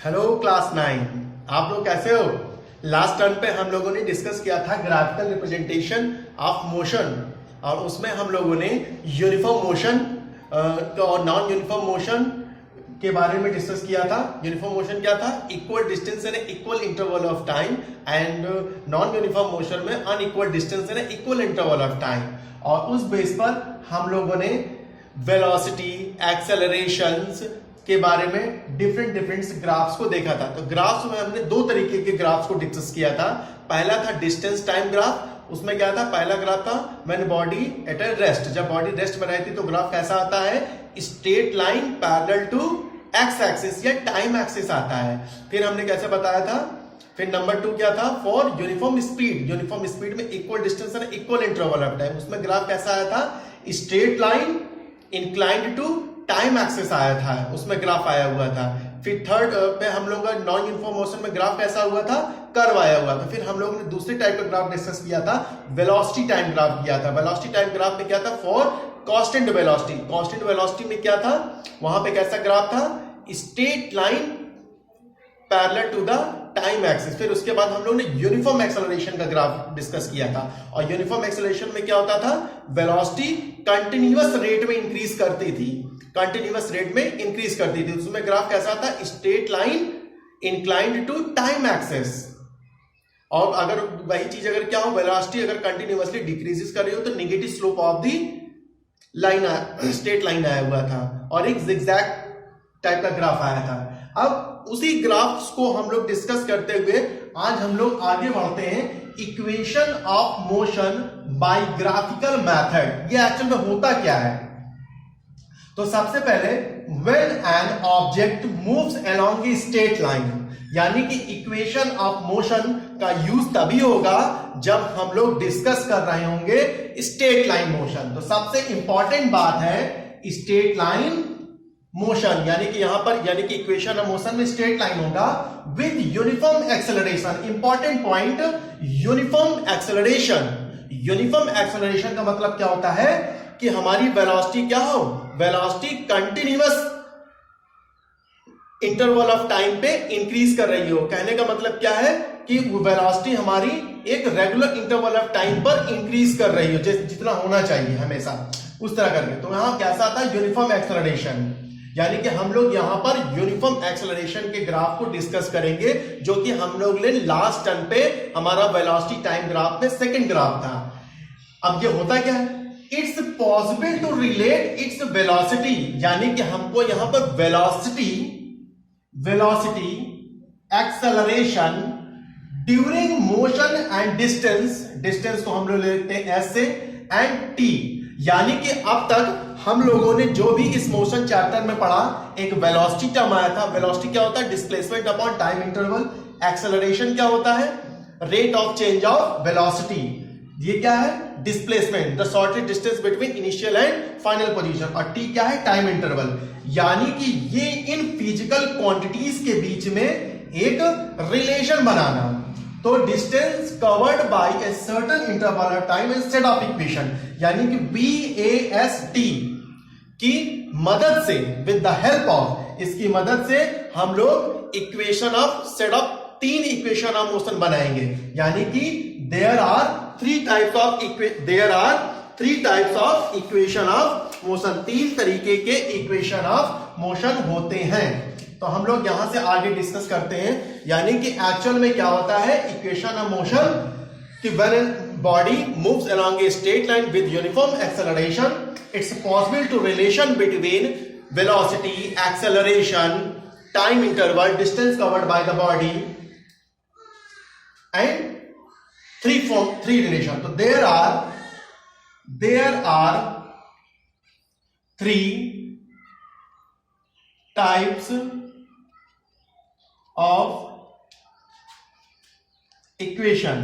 Hello class 9, आप लोग कैसे हो। लास्ट टर्म पे हम लोगों ने डिस्कस किया था ग्राफिकल रिप्रेजेंटेशन ऑफ मोशन और उसमें हम लोगों ने यूनिफॉर्म मोशन और नॉन यूनिफॉर्म मोशन के बारे में डिस्कस किया था। यूनिफॉर्म मोशन क्या था? Equal distance and equal interval of time, and non uniform motion में unequal distance and equal interval of time. और उस बेस पर हम लोगों ने वेलोसिटी, एक्सेलरेशंस के बारे में डिफरेंट ग्राफ्स को देखा था। तो ग्राफ्स में हमने दो तरीके के ग्राफ्स को डिस्कस किया था। पहला था डिस्टेंस टाइम ग्राफ। उसमें क्या था? पहला ग्राफ था when body at a rest, जब बॉडी रेस्ट में रहती तो ग्राफ कैसा आता है? Straight line parallel to X axis या टाइम एक्सिस आता है। फिर हमने कैसे बताया था? फिर नंबर 2 क्या था? For uniform speed. Uniform speed में equal distance and equal interval of time, उसमें ग्राफ कैसा आया था? Straight line inclined to time axis आया था, उसमें ग्राफ आया हुआ था। फिर थर्ड पे हम लोग नॉन यूनिफॉर्म मोशन में ग्राफ कैसा हुआ था? कर्व आया हुआ था। फिर हम लोगों ने दूसरे टाइप का ग्राफ डिस्कस किया था, वेलोसिटी टाइम ग्राफ किया था। वेलोसिटी टाइम ग्राफ में क्या था? For constant velocity. Constant velocity में क्या था? वहां पे कैसा ग्राफ था? Straight line parallel to the time axis. फिर उसके बाद हम लोग ने यूनिफॉर्म एक्सेलरेशन का ग्राफ डिस्कस किया था। और यूनिफॉर्म एक्सेलरेशन में क्या होता था? वेलोसिटी कंटिन्यूअस रेट में इंक्रीज करती थी, कंटिन्यूअस रेट में इंक्रीज करती थी। उसमें ग्राफ कैसा था? Straight line inclined to time axis. और अगर वही चीज अगर क्या हो, वेलोसिटी अगर कंटिन्यूअसली डिक्रीजेस कर रही हो तो negative slope of the line, straight line आया हुआ था और एक जिगजैग टाइप का ग्राफ आया था। अब उसी ग्राफ्स को हम लोग डिस्कस करते हुए आज हम लोग आगे बढ़ते हैं equation of motion by graphical method. ये एक्चुअल में होता क्या है? तो सबसे पहले when an object moves along a straight line, यानी कि इक्वेशन ऑफ मोशन का यूज तभी होगा जब हम लोग डिस्कस कर रहे होंगे स्ट्रेट लाइन मोशन। तो सबसे इंपॉर्टेंट बात है स्ट्रेट लाइन मोशन, यानी कि यहां पर यानी कि इक्वेशन ऑफ मोशन में स्ट्रेट लाइन होगा with uniform acceleration. Important point, uniform acceleration. Uniform acceleration का मतलब क्या होता है? कि हमारी वेलोसिटी क्या हो? Velocity continuous interval of time पे इंक्रीज कर रही हो। कहने का मतलब क्या है? कि वेलोसिटी हमारी एक रेगुलर इंटरवल ऑफ टाइम पर इंक्रीज कर रही हो, जितना होना चाहिए हमेशा उस तरह करके। तो यहां कैसा आता है? Uniform acceleration. यानी कि हम लोग यहां पर यूनिफॉर्म एक्सेलरेशन के ग्राफ को डिस्कस करेंगे, जो कि हम लोग ने लास्ट टर्म पे हमारा वेलोसिटी टाइम ग्राफ में सेकंड ग्राफ था। अब ये होता क्या है? It's possible to relate its velocity, यानी कि हमको यहां पर velocity acceleration during motion and distance को हम लोग लेते हैं एस से, एंड टी। यानी कि अब तक हम लोगों ने जो भी इस मोशन चैप्टर में पढ़ा, एक वेलोसिटी टर्म आया था। वेलोसिटी क्या होता है? Displacement upon time interval. Acceleration क्या होता है? Rate of change of velocity. ये क्या है? Displacement, the shortest distance between initial and final position. और टी क्या है? Time interval. यानी कि ये इन फिजिकल क्वांटिटीज के बीच में एक रिलेशन बनाना। तो distance covered bye a certain interval of time is set of equation, यानी कि BAST की मदद से, विद द हेल्प ऑफ, इसकी मदद से हम लोग equation of set of 3 equation of motion बनाएंगे। यानी कि there are 3 types of equation of motion. 3 तरीके के इक्वेशन ऑफ मोशन होते हैं। तो हम लोग यहां से आगे डिस्कस करते हैं, यानी कि एक्चुअल में क्या होता है इक्वेशन ऑफ मोशन। कि when body moves along a straight line with uniform acceleration, it's possible to relation between velocity, acceleration, time interval, distance covered by the body and three relation. तो there are 3 types of equation.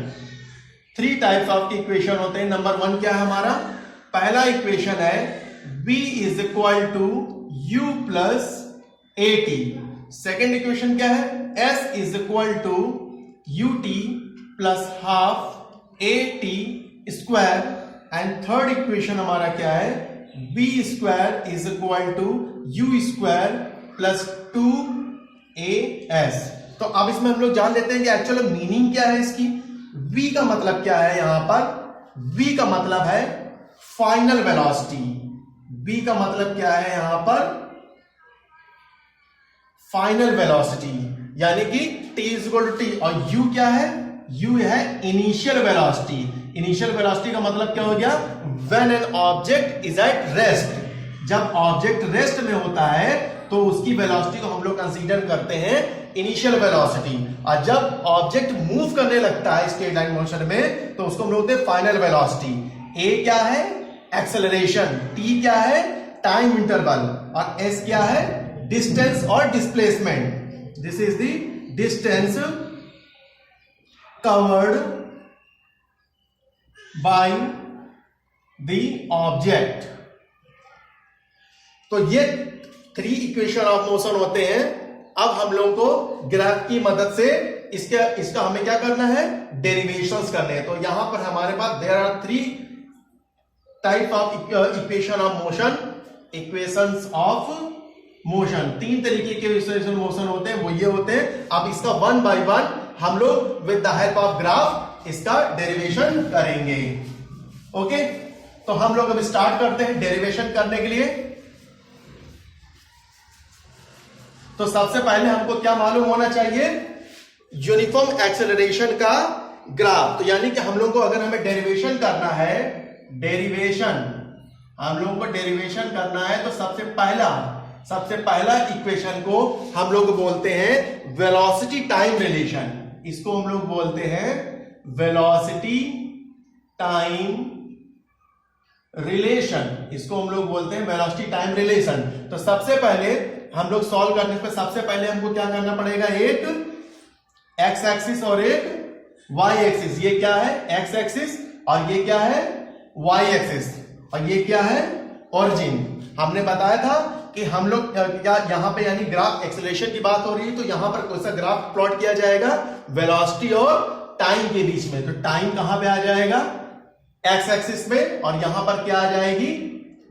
3 types of equation होते हैं। Number 1 क्या है हमारा? पहला equation है B is equal to U plus AT। Second equation क्या है? S is equal to UT plus half AT square. And third equation हमारा क्या है? B square is equal to U square plus 2 AS। तो अब इसमें हम लोग जान लेते हैं कि एक्चुअल मीनिंग क्या है इसकी। V का मतलब क्या है यहां पर? V का मतलब है फाइनल वेलोसिटी। V का मतलब क्या है यहां पर? फाइनल वेलोसिटी, यानी कि T is equal to T। और U क्या है? U है इनिशियल वेलोसिटी। इनिशियल वेलोसिटी का मतलब क्या हो गया? When an object is at rest. जब ऑब्जेक्ट रेस्ट में होता है तो उसकी वेलोसिटी को हम लोग कंसीडर करते हैं इनिशियल वेलोसिटी। और जब ऑब्जेक्ट मूव करने लगता है स्ट्रेट लाइन मोशन में तो उसको हम लोग बोलते हैं फाइनल वेलोसिटी। A क्या है? एक्सेलरेशन। T क्या है? Time interval. और S क्या है? डिस्टेंस और displacement. This is the distance covered by the object. तो ये 3 इक्वेशन ऑफ मोशन होते हैं। अब हम लोगों को ग्राफ की मदद से इसका हमें क्या करना है? डेरिवेशंस करने हैं। तो यहां पर हमारे पास there are 3 type of equation of motion. Equations of motion, 3 तरीके के इक्वेशन मोशन होते हैं, वो ये होते हैं। अब इसका 1 बाय 1 हम लोग with the help of graph इसका डेरिवेशन करेंगे। ओके, तो हम लोग अब स्टार्ट करते हैं डेरिवेशन करने के लिए। तो सबसे पहले हमको क्या मालूम होना चाहिए? यूनिफॉर्म एक्सेलरेशन का ग्राफ। तो यानी कि हम लोग को अगर हमें डेरिवेशन करना है, हम लोगों को डेरिवेशन करना है तो सबसे पहला इक्वेशन को हम लोग बोलते हैं वेलोसिटी टाइम रिलेशन। इसको हम लोग बोलते हैं वेलोसिटी टाइम रिलेशन। इसको हम लोग बोलते हैं वेलोसिटी टाइम रिलेशन। तो सबसे पहले हम लोग सॉल्व करने पे सबसे पहले हमको क्या करना पड़ेगा? एक एक्स एक्सिस और एक वाई एक्सिस। ये क्या है? X axis. और ये क्या है? Y axis. और ये क्या है? ओरिजिन। हमने बताया था कि हम लोग क्या यहां पे यानी ग्राफ एक्सेलरेशन की बात हो रही है तो यहां पर कौन सा ग्राफ प्लॉट किया जाएगा? वेलोसिटी और टाइम के बीच में। तो टाइम कहां पे आ जाएगा? एक्स एक्सिस में। और यहां पर क्या आ जाएगी?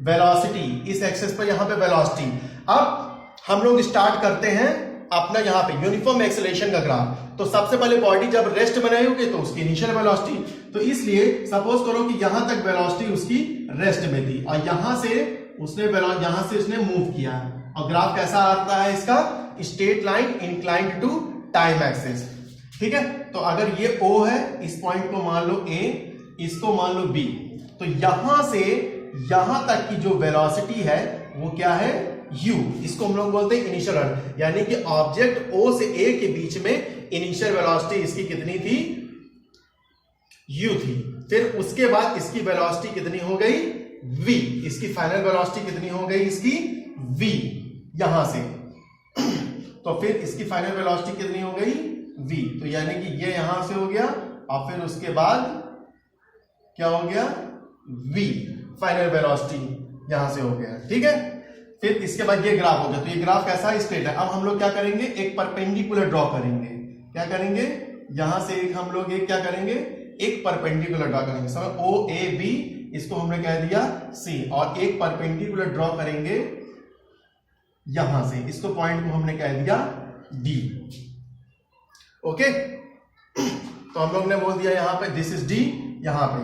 वेलोसिटी। इस एक्सिस पर यहां पे वेलोसिटी। अब हम लोग स्टार्ट करते हैं अपना यहां पे यूनिफॉर्म एक्सेलरेशन का ग्राफ। तो सबसे पहले बॉडी जब रेस्ट में रहेगी तो उसकी इनिशियल वेलोसिटी। तो इसलिए सपोज करो कि यहां तक वेलोसिटी उसकी रेस्ट में थी और यहां से उसने मूव किया और ग्राफ कैसा आता है इसका? Straight line inclined to time axis. ठीक है, तो अगर ये O है, इस पॉइंट को मान लो A, इसको मान लो B। तो यहां से यहां तक की जो वेलोसिटी है वो क्या है? U। इसको हम लोग बोलते हैं इनिशियल, यानी कि ऑब्जेक्ट O से A के बीच में इनिशियल वेलोसिटी इसकी कितनी थी? U थी। फिर उसके बाद इसकी वेलोसिटी कितनी हो गई? V। इसकी फाइनल वेलोसिटी कितनी हो गई इसकी? V यहां से। तो फिर इसकी फाइनल वेलोसिटी कितनी हो गई? V। तो यानी कि ये यहां से हो गया और फिर उसके बाद क्या हो गया? V फाइनल वेलोसिटी यहां से हो गया। ठीक है, फिर इसके बाद ये ग्राफ हो गया। तो ये ग्राफ कैसा है? स्ट्रेट है। अब हम लोग क्या करेंगे? एक परपेंडिकुलर ड्रॉ करेंगे। क्या करेंगे? यहां से एक हम लोग एक क्या करेंगे? एक परपेंडिकुलर ड्रॉ करेंगे। समझ? OAB, इसको हमने कह दिया C। और एक परपेंडिकुलर ड्रॉ करेंगे यहां से, इसको पॉइंट को हमने कह दिया D। ओके, तो हम लोग ने बोल दिया यहां पे दिस इज D यहां पे,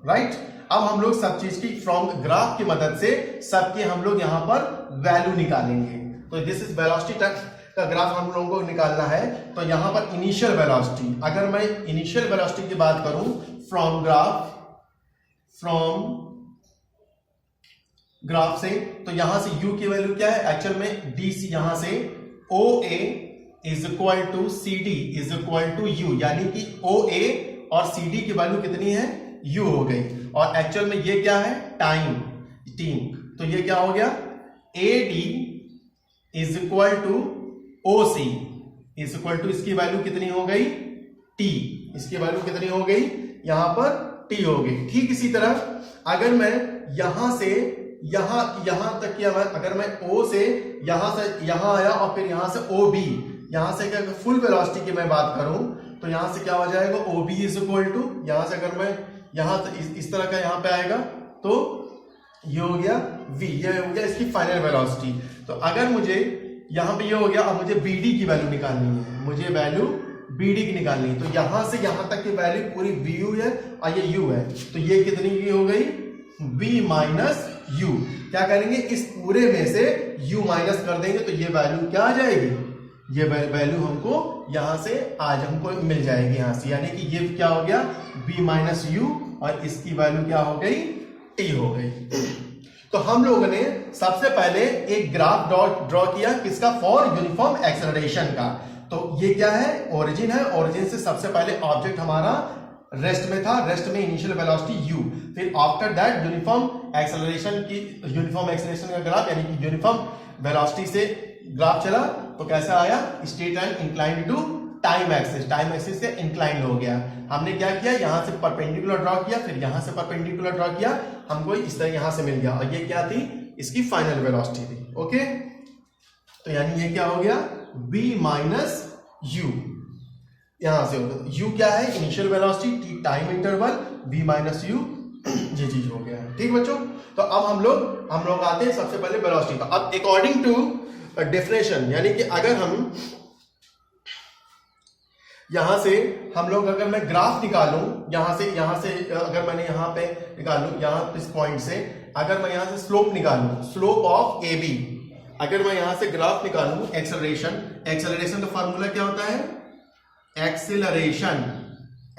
राइट। अब हम लोग सब चीज की फ्रॉम ग्राफ की मदद से सबके हम लोग यहां पर वैल्यू निकालेंगे। तो दिस इज वेलोसिटी का ग्राफ हम लोगों को निकालना है। तो यहां पर इनिशियल वेलोसिटी, अगर मैं इनिशियल वेलोसिटी की बात करूं फ्रॉम ग्राफ से, तो यहां से U की वैल्यू क्या है? एक्चुअल में DC, यहां से OA is equal to CD is equal to U, यानी कि OA और CD की वैल्यू कितनी है? U हो गई। और एक्चुअल में ये क्या है? टाइम। तो ये क्या हो गया? AD is equal to OC is equal to, इसकी वैल्यू कितनी हो गई? T। इसकी वैल्यू कितनी हो गई? यहां पर T हो गई। ठीक इसी तरह अगर मैं यहां से यहां तक किया, अगर मैं O से यहां आया और फिर यहां से OB, यहां से अगर फुल वेलोसिटी की मैं बात करूं तो यहां से क्या हो जाएगा? OB इज इक्वल टू, यहां से अगर मैं यहां इस तरह का यहां पे आएगा तो ये हो गया V, ये हो गया इसकी फाइनल वेलोसिटी। तो अगर मुझे यहां पे ये हो गया। अब मुझे BD की वैल्यू निकालनी है, मुझे वैल्यू BD की निकालनी है। तो यहां से यहां तक की वैल्यू पूरी VU है और ये U है, तो ये कितनी की हो गई? V minus U। क्या करेंगे, इस पूरे में से U माइनस कर देंगे तो ये वैल्यू क्या आ जाएगी? ये वैल्यू हमको यहां से आज हमको मिल जाएगी यहां से, यानी कि ये क्या हो गया? V माइनस U, और इसकी वैल्यू क्या हो गई? T हो गई। तो हम लोगों ने सबसे पहले एक ग्राफ ड्रॉ किया, किसका? फॉर यूनिफॉर्म एक्सेलरेशन का। तो ये क्या है? ओरिजिन है। ओरिजिन से सबसे पहले ऑब्जेक्ट हमारा रेस्ट में था, रेस्ट में इनिशियल वेलोसिटी u, फिर आफ्टर दैट यूनिफॉर्म एक्सेलरेशन का ग्राफ, यानी कि यूनिफॉर्म वेलोसिटी से ग्राफ चला तो कैसा आया? Straight line inclined to time axis, time axis से इंक्लाइंड हो गया। हमने क्या किया? यहां से परपेंडिकुलर ड्रॉ किया, फिर यहां से परपेंडिकुलर ड्रॉ किया, हमको इस तरह यहां से मिल गया, और ये क्या थी? इसकी फाइनल वेलोसिटी थी। ओके, तो यानी ये क्या हो गया? v माइनस u, यहां से होगा। u क्या है? Initial velocity, t time interval, v minus u, ये चीज हो गया। ठीक बच्चों, तो अब हम लोग आते हैं सबसे पहले वेलोसिटी का। अब अकॉर्डिंग टू डेफिनेशन, यानी कि अगर हम यहां से हम लोग, अगर मैं ग्राफ निकालूं यहां से अगर मैंने यहां पे निकालूं, यहां इस पॉइंट से अगर मैं यहां से स्लोप निकालूं, स्लोप ऑफ AB, अगर मैं यहां से ग्राफ निकालूं एक्सेलरेशन का फॉर्मूला क्या होता है?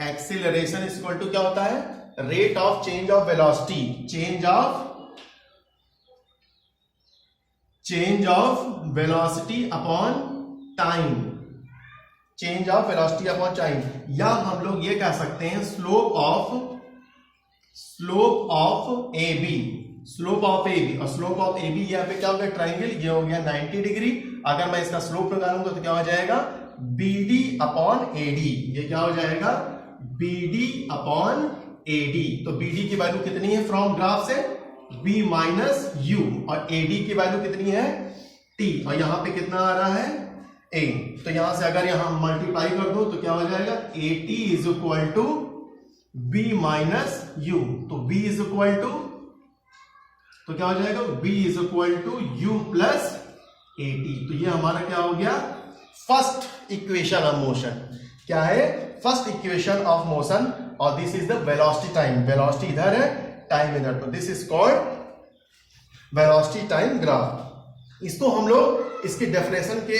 एक्सेलरेशन इज इक्वल टू क्या होता है? Rate of change of velocity, change of velocity upon time, change of velocity upon time, या हम लोग ये कह सकते हैं slope of AB, slope of AB। और स्लोप ऑफ AB यहाँ पे क्या हो गया? ट्राइंगल, ये हो गया 90 डिग्री। अगर मैं इसका स्लोप निकालूंगा तो क्या हो जाएगा? BD upon AD। ये क्या हो जाएगा? BD upon AD। तो BD की वैल्यू कितनी है फ्रॉम ग्राफ से? V माइनस U, और AD की वैल्यू कितनी है? T, और यहां पे कितना आ रहा है? A। तो यहां से अगर यहां मल्टीप्लाई कर दो तो क्या हो जाएगा? AT is equal to B minus U। तो B इज इक्वल टू, तो क्या हो जाएगा? B is equal to U plus AT। तो ये हमारा क्या हो गया? First equation of motion. क्या है? फर्स्ट इक्वेशन ऑफ मोशन, और this is the velocity time. Velocity इधर है, टाइम इधर, तो this is called velocity time graph. इसको हम लोग इसकी डेफिनेशन के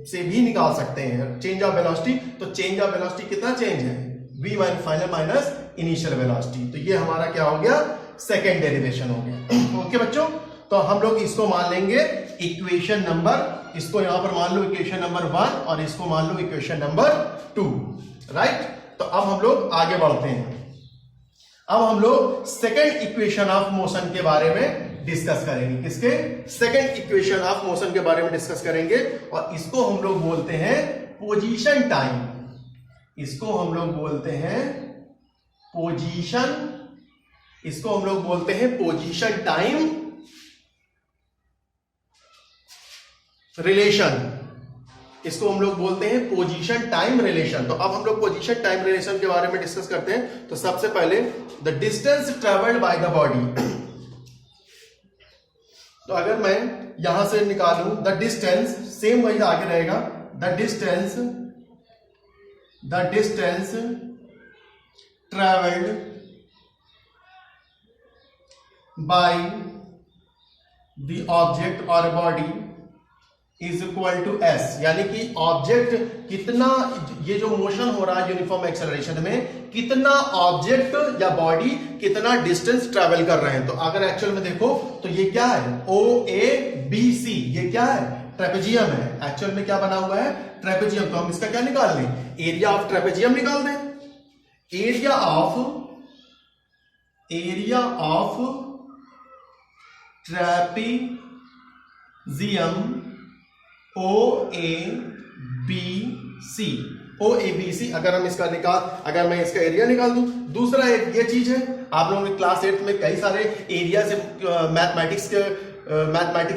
से भी निकाल सकते हैं। चेंज ऑफ वेलोसिटी, तो चेंज ऑफ वेलोसिटी कितना चेंज है? v final minus initial velocity. तो ये हमारा क्या हो गया? सेकेंड डेरिवेशन हो गया। ओके बच्चों, तो हम लोग इसको मान लेंगे इक्वेशन नंबर, इसको यहां पर मान लो इक्वेशन नंबर 1, और इसको मान लो इक्वेशन नंबर 2, राइट। तो अब हम लोग आगे बढ़ते हैं। अब हम लोग सेकेंड इक्वेशन ऑफ मोशन के बारे में डिस्कस करेंगे। किसके? सेकेंड इक्वेशन ऑफ मोशन के बारे में डिस्कस करेंगे, और इसको हम लोग बोलते हैं पोजीशन टाइम। इसको हम लोग बोलते हैं पोजीशन, इसको हम लोग बोलते हैं पोजीशन टाइम रिलेशन। इसको हम लोग बोलते हैं पोजीशन टाइम रिलेशन। तो अब हम लोग पोजीशन टाइम रिलेशन के बारे में डिस्कस करते हैं। तो सबसे पहले the distance travelled by the body. तो अगर मैं यहां से निकालूं द डिस्टेंस, सेम वही आगे रहेगा, the distance travelled by the object और body is equal to S, यानी कि ऑब्जेक्ट कितना, ये जो मोशन हो रहा है यूनिफॉर्म एक्सेलरेशन में, कितना ऑब्जेक्ट या बॉडी कितना डिस्टेंस ट्रेवल कर रहे हैं। तो अगर एक्चुअल में देखो तो ये क्या है? OABC, ये क्या है? ट्रेपेजियम है। एक्चुअल में क्या बना हुआ है? ट्रेपेजियम। तो हम इसका क्या निकाल दें? एरिया ऑफ ट्रेपेजियम निकाल दें। एरिया ऑफ ट्रेपेजियम OABC, अगर हम इसका अगर मैं इसका एरिया निकाल दूं। दूसरा एक ये चीज है, आप लोगों ने क्लास 8 में कई सारे एरिया से मैथमेटिक्स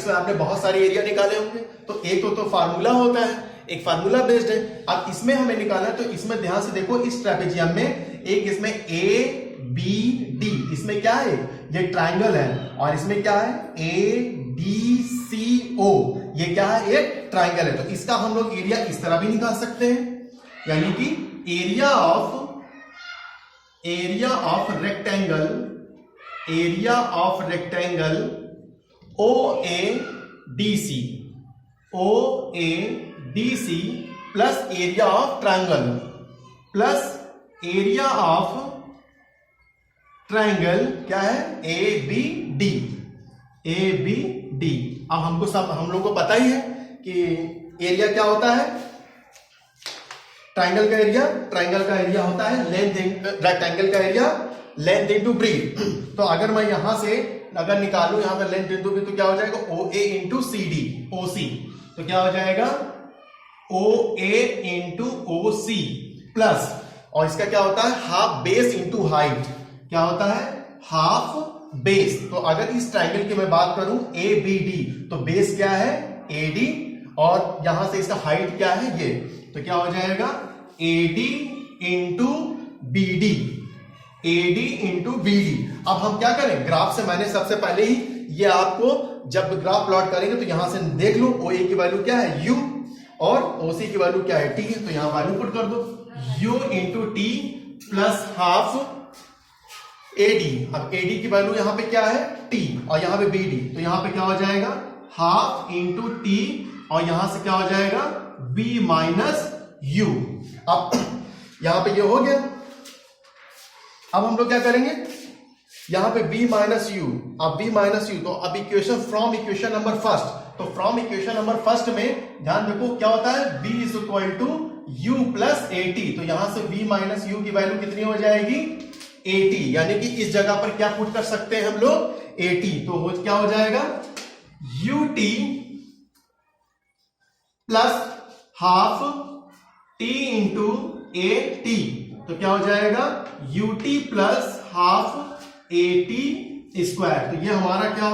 में आपने बहुत सारे एरिया निकाले होंगे। तो एक तो फार्मूला होता है, एक फार्मूला बेस्ड है। अब इसमें हमें निकालना है, तो इसमें ध्यान से देखो, इस ट्रेपेजियम में एक इसमें ABD, इसमें क्या है? ये ट्राइंगल है, और इसमें क्या है? ADCO, ये क्या है, एक ट्राइंगल है। तो इसका हम लोग एरिया इस तरह भी निकाल सकते हैं, यानी कि area of rectangle OADC plus area of triangle क्या है, ABD। अब हम लोग को पता ही है कि एरिया क्या होता है, ट्राइंगल का एरिया होता है रेक्टेंगल का एरिया लेंथ इनटू ब्रीथ। तो अगर मैं यहां से अगर निकालूं यहां पर लेंथ इनटू ब्रीथ तो क्या हो जाएगा, OA इंटू CD OC। तो क्या हो जाएगा, OA इंटू OC प्लस, और इसका क्या होता है, हाफ बेस इंटू हाइट। क्या होता है, हाफ बेस। तो अगर इस ट्राइंगल की मैं बात करूं ABD, तो बेस क्या है, AD, और यहां से इसका हाइट क्या है, ये। तो क्या हो जाएगा, AD इंटू BD। अब हम क्या करें, ग्राफ से मैंने सबसे पहले ही ये आपको जब ग्राफ प्लॉट करेंगे तो यहां से देख लो OA की वैल्यू क्या है, U, और OC की वैल्यू क्या है, T। तो यहां वैल्यू पुट कर दो, U into T plus half AD। अब AD की वैल्यू यहां पे क्या है, T, और यहां पे BD। तो यहां पे क्या हो जाएगा, हाफ इंटू T, और यहां से क्या हो जाएगा, B माइनस U। अब यहां पे ये हो गया। अब हम लोग क्या करेंगे, यहां पे B माइनस यू, अब B माइनस यू, तो अब फ्रॉम इक्वेशन नंबर फर्स्ट। तो फ्रॉम इक्वेशन नंबर फर्स्ट में ध्यान देखो क्या होता है, B is equal to U plus 80। तो यहां से B माइनस यू की वैल्यू कितनी हो जाएगी, 80, यानी कि इस जगह पर क्या पुट कर सकते हैं हम लोग, 80। तो क्या हो जाएगा, UT plus half T into AT। तो क्या हो जाएगा, UT plus half AT square. तो ये हमारा क्या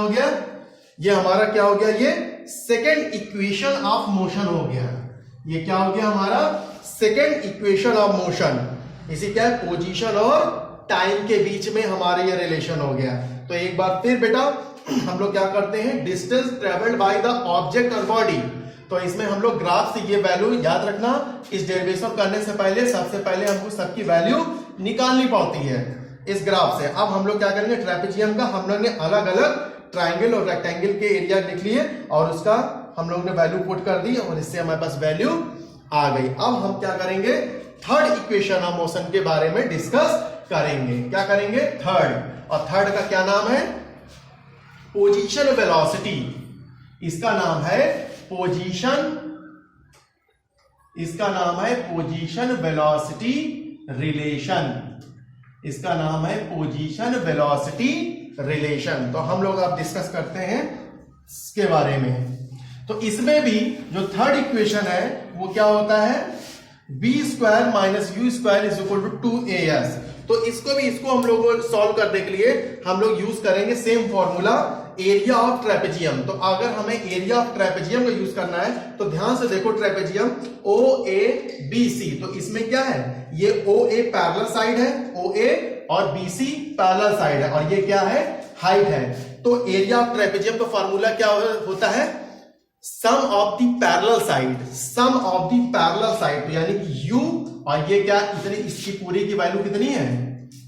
हो गया, ये सेकेंड इक्वेशन ऑफ मोशन हो गया। ये क्या हो गया, हमारा सेकेंड इक्वेशन ऑफ मोशन। इसी क्या है, पोजीशन और टाइम के बीच में हमारे ये रिलेशन हो गया। तो एक बार फिर बेटा हम लोग क्या करते हैं, distance travelled by the object और बॉडी। तो इसमें हम लोग ग्राफ से ये वैल्यू याद रखना, इस डेरिवेशन करने से पहले सबसे पहले हमको सबकी वैल्यू निकालनी पड़ती है इस ग्राफ से। अब हम लोग क्या करेंगे, ट्रेपेजियम का हम लोग ने अलग अलग ट्राइंगल और रेक्टेंगल के एरिया लिख लिए और उसका हम लोग ने वैल्यू पुट कर दी और इससे हमारे पास वैल्यू आ गई। अब हम क्या करेंगे, थर्ड इक्वेशन ऑफ मोशन के बारे में डिस्कस करेंगे। क्या करेंगे, थर्ड, और थर्ड का क्या नाम है, पोजीशन वेलोसिटी। इसका नाम है पोजीशन वेलोसिटी रिलेशन। तो हम लोग अब डिस्कस करते हैं इसके बारे में। तो इसमें भी जो थर्ड इक्वेशन है वो क्या होता है, b square minus U square is equal to 2as। तो इसको हम लोग सॉल्व करने के लिए हम लोग यूज करेंगे same formula, area of trapezium. तो अगर हमें एरिया ऑफ ट्रेपेजियम का यूज करना है तो ध्यान से देखो, ट्रेपेजियम OABC। तो इसमें क्या है, ये OA पैरेलल साइड है, OA और BC पैरेलल साइड है, और ये क्या है, हाइट है। तो एरिया ऑफ ट्रेपेजियम का फॉर्मूला क्या होता है, सम ऑफ द पैरेलल साइड। तो यानी कि U, और ये क्या, इसकी पूरी की वैल्यू कितनी है,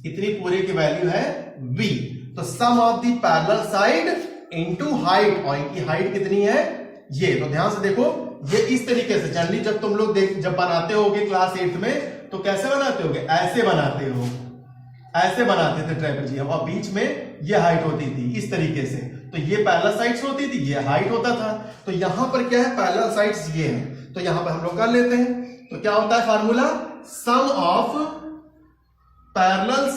इतनी पूरी की वैल्यू है V। तो sum of the parallel side into height, और इनकी हाइट कितनी है, ये। तो ध्यान से देखो, ये इस तरीके से जनरली जब तुम लोग जब बनाते होगे क्लास 8 में तो कैसे बनाते होगे, ऐसे बनाते थे ट्रेपेजियम, और बीच में ये हाइट होती थी इस तरीके से। तो ये पैरेलल साइड्स होती थी, ये हाइट होता था। तो यहां पर क्या है, पैरेलल साइड्स ये है। तो यहां पर हम लोग कर लेते हैं। तो क्या होता है formula, sum of parallel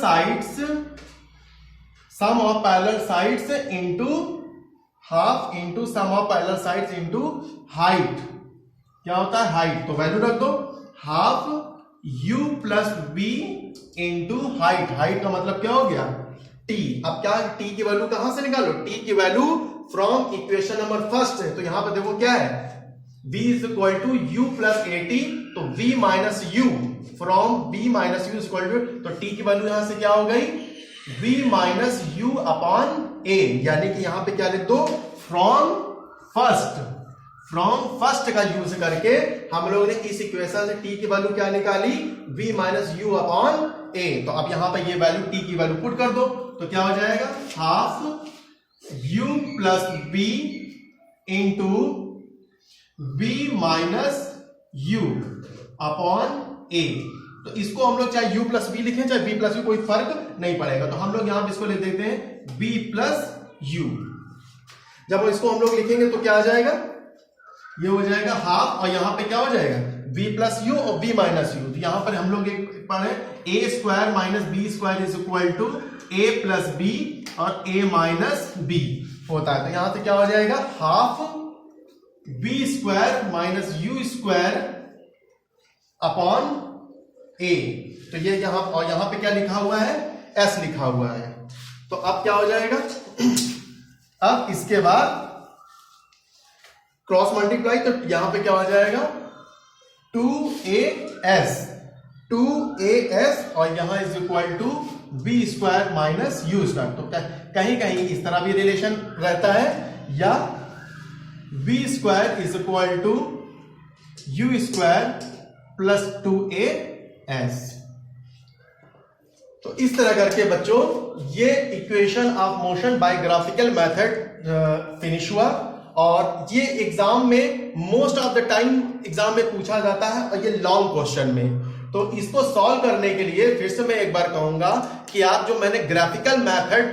sides into half into sum of parallel sides into height. क्या होता है, हाइट। तो वैल्यू रख दो, half u plus v into height का मतलब क्या हो गया, t। अब क्या, t की वैल्यू कहां से निकालो, t की value from equation number first है। तो यहां पर देखो क्या है, v is equal to u plus 80। तो v minus u, from v minus u is equal to, तो t की वैल्यू यहां से क्या हो गई, v minus u upon a। यानी कि यहां पे क्या लिख दो, फ्रॉम फ्रॉम फर्स्ट का यूज करके हम लोग ने इस इक्वेशन से टी की वैल्यू क्या निकाली, v minus U upon A. तो अब यहां पर ये वैल्यू टी की वैल्यू पुट कर दो तो क्या हो जाएगा, half u plus B into v minus U upon A. तो इसको हम लोग चाहे u प्लस बी लिखें चाहे v प्लस यू, कोई फर्क नहीं पड़ेगा। तो हम लोग यहां पर इसको लिख देते हैं v प्लस यू। जब इसको हम लोग लिखेंगे तो क्या आ जाएगा, ये हो जाएगा हाफ, और यहां पे क्या हो जाएगा v प्लस यू और v माइनस यू। तो यहां पर हम लोग एक पढ़े a square minus B square is equal to a plus B और a माइनस बी होता है। तो यहां से क्या हो जाएगा, half b square minus U square upon a। तो ये यहां, और यहां पे क्या लिखा हुआ है, s लिखा हुआ है। तो अब क्या हो जाएगा, अब इसके बाद क्रॉस मल्टीप्लाई, तो यहां पे क्या हो जाएगा 2as और यहां is equal to B square minus U square. तो कहीं कहीं इस तरह भी रिलेशन रहता है, या B square is equal to U square plus 2as। तो इस तरह करके बच्चों ये equation of motion by graphical method finish हुआ, और ये एग्जाम में most of the time exam में पूछा जाता है, और ये लॉन्ग क्वेश्चन में। तो इसको सॉल्व करने के लिए फिर से मैं एक बार कहूंगा कि आप जो मैंने graphical method,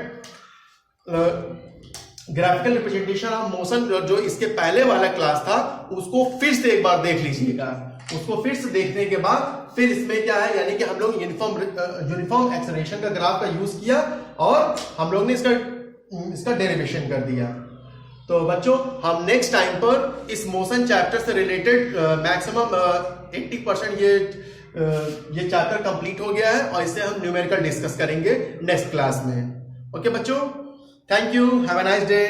graphical representation of motion जो इसके पहले वाला क्लास था, उसको फिर से एक बार देख लीजिएगा। उसको फिर से देखने के बाद फिर इसमें क्या है, यानी कि हम लोग यूनिफॉर्म एक्सेलरेशन का ग्राफ का यूज किया और हम लोग ने इसका डेरिवेशन कर दिया। तो बच्चों हम नेक्स्ट टाइम पर इस मोशन चैप्टर से रिलेटेड मैक्सिमम 80% ये चैप्टर कंप्लीट हो गया है, और इसे हम न्यूमेरिकल डिस्कस करेंगे नेक्स्ट क्लास में। ओके बच्चों, thank you, have a nice day.